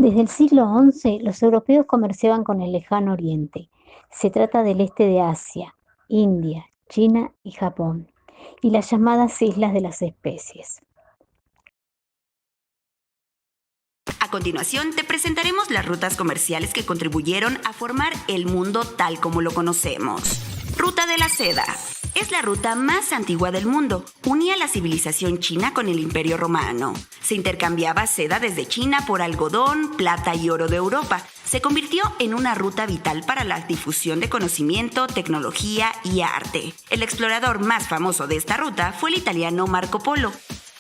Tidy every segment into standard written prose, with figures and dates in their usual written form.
Desde el siglo XI, los europeos comerciaban con el Lejano Oriente. Se trata del este de Asia, India, China y Japón, y las llamadas Islas de las Especies. A continuación, te presentaremos las rutas comerciales que contribuyeron a formar el mundo tal como lo conocemos. Ruta de la Seda. Es la ruta más antigua del mundo. Unía la civilización china con el Imperio Romano. Se intercambiaba seda desde China por algodón, plata y oro de Europa. Se convirtió en una ruta vital para la difusión de conocimiento, tecnología y arte. El explorador más famoso de esta ruta fue el italiano Marco Polo.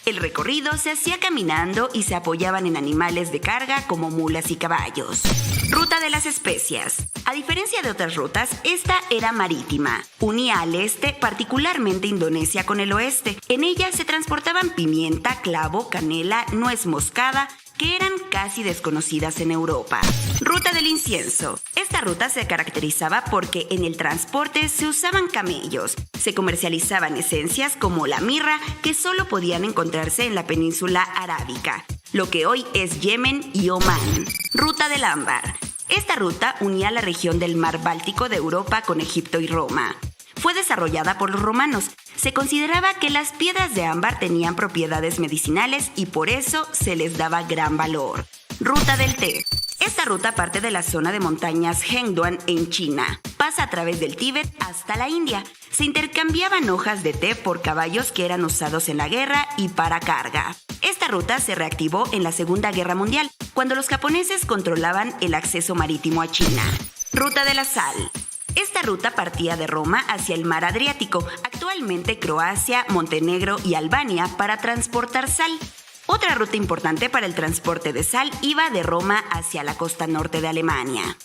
El recorrido se hacía caminando y se apoyaban en animales de carga como mulas y caballos. Ruta de las especias. A diferencia de otras rutas, esta era marítima. Unía al este, particularmente Indonesia, con el oeste. En ella se transportaban pimienta, clavo, canela, nuez moscada, que eran casi desconocidas en Europa. Ruta del incienso. Esta ruta se caracterizaba porque en el transporte se usaban camellos. Se comercializaban esencias como la mirra, que solo podían encontrarse en la península arábica, lo que hoy es Yemen y Omán. Ruta del ámbar. Esta ruta unía la región del mar Báltico de Europa con Egipto y Roma. Fue desarrollada por los romanos. Se consideraba que las piedras de ámbar tenían propiedades medicinales y por eso se les daba gran valor. Ruta del té. Esta ruta parte de la zona de montañas Hengduan en China. Pasa a través del Tíbet hasta la India. Se intercambiaban hojas de té por caballos que eran usados en la guerra y para carga. Esta ruta se reactivó en la Segunda Guerra Mundial, cuando los japoneses controlaban el acceso marítimo a China. Ruta de la sal. Esta ruta partía de Roma hacia el mar Adriático, actualmente Croacia, Montenegro y Albania, para transportar sal. Otra ruta importante para el transporte de sal iba de Roma hacia la costa norte de Alemania.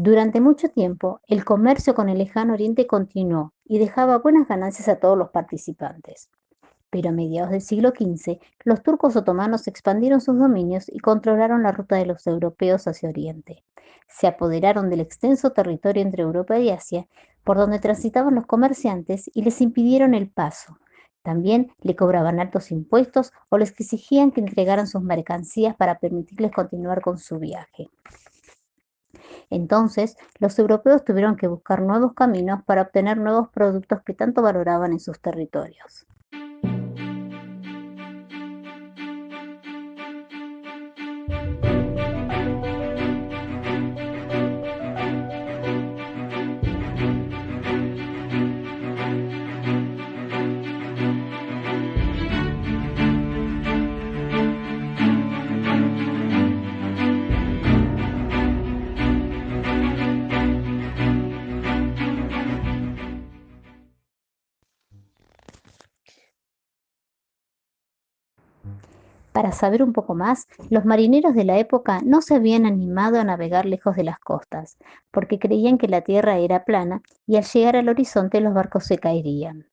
Durante mucho tiempo, el comercio con el Lejano Oriente continuó y dejaba buenas ganancias a todos los participantes. Pero a mediados del siglo XV, los turcos otomanos expandieron sus dominios y controlaron la ruta de los europeos hacia Oriente. Se apoderaron del extenso territorio entre Europa y Asia, por donde transitaban los comerciantes, y les impidieron el paso. También le cobraban altos impuestos o les exigían que entregaran sus mercancías para permitirles continuar con su viaje. Entonces, los europeos tuvieron que buscar nuevos caminos para obtener nuevos productos que tanto valoraban en sus territorios. Para saber un poco más, los marineros de la época no se habían animado a navegar lejos de las costas, porque creían que la tierra era plana y al llegar al horizonte los barcos se caerían.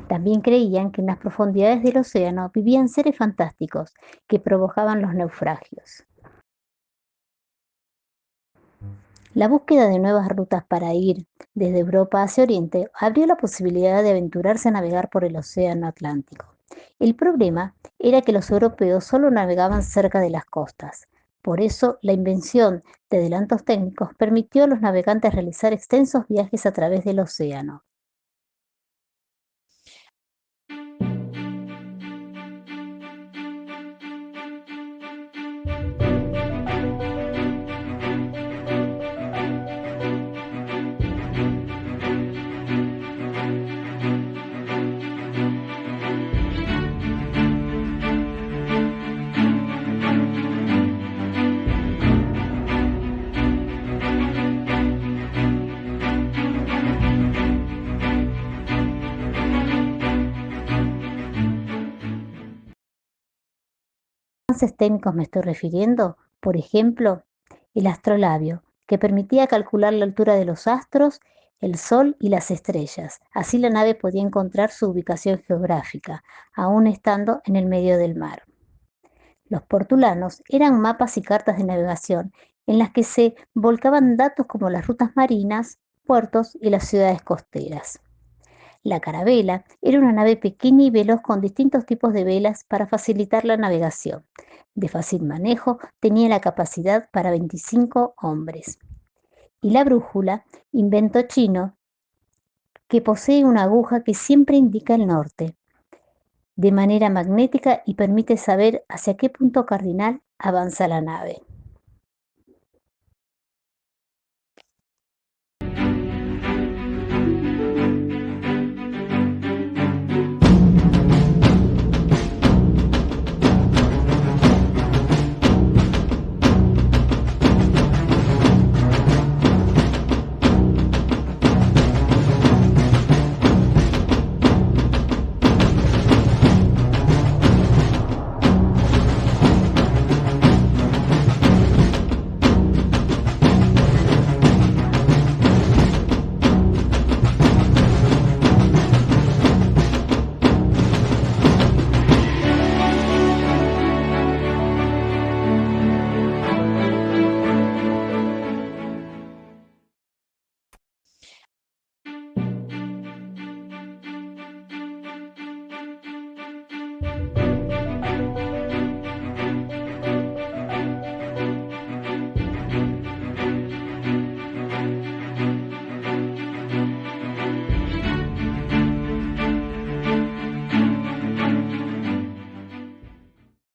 También creían que en las profundidades del océano vivían seres fantásticos que provocaban los naufragios. La búsqueda de nuevas rutas para ir desde Europa hacia Oriente abrió la posibilidad de aventurarse a navegar por el océano Atlántico. El problema era que los europeos solo navegaban cerca de las costas. Por eso, la invención de adelantos técnicos permitió a los navegantes realizar extensos viajes a través del océano. Avances técnicos me estoy refiriendo, por ejemplo, el astrolabio, que permitía calcular la altura de los astros, el Sol y las estrellas. Así la nave podía encontrar su ubicación geográfica, aún estando en el medio del mar. Los portulanos eran mapas y cartas de navegación en las que se volcaban datos como las rutas marinas, puertos y las ciudades costeras. La carabela era una nave pequeña y veloz con distintos tipos de velas para facilitar la navegación. De fácil manejo, tenía la capacidad para 25 hombres. Y la brújula, invento chino, que posee una aguja que siempre indica el norte, de manera magnética y permite saber hacia qué punto cardinal avanza la nave.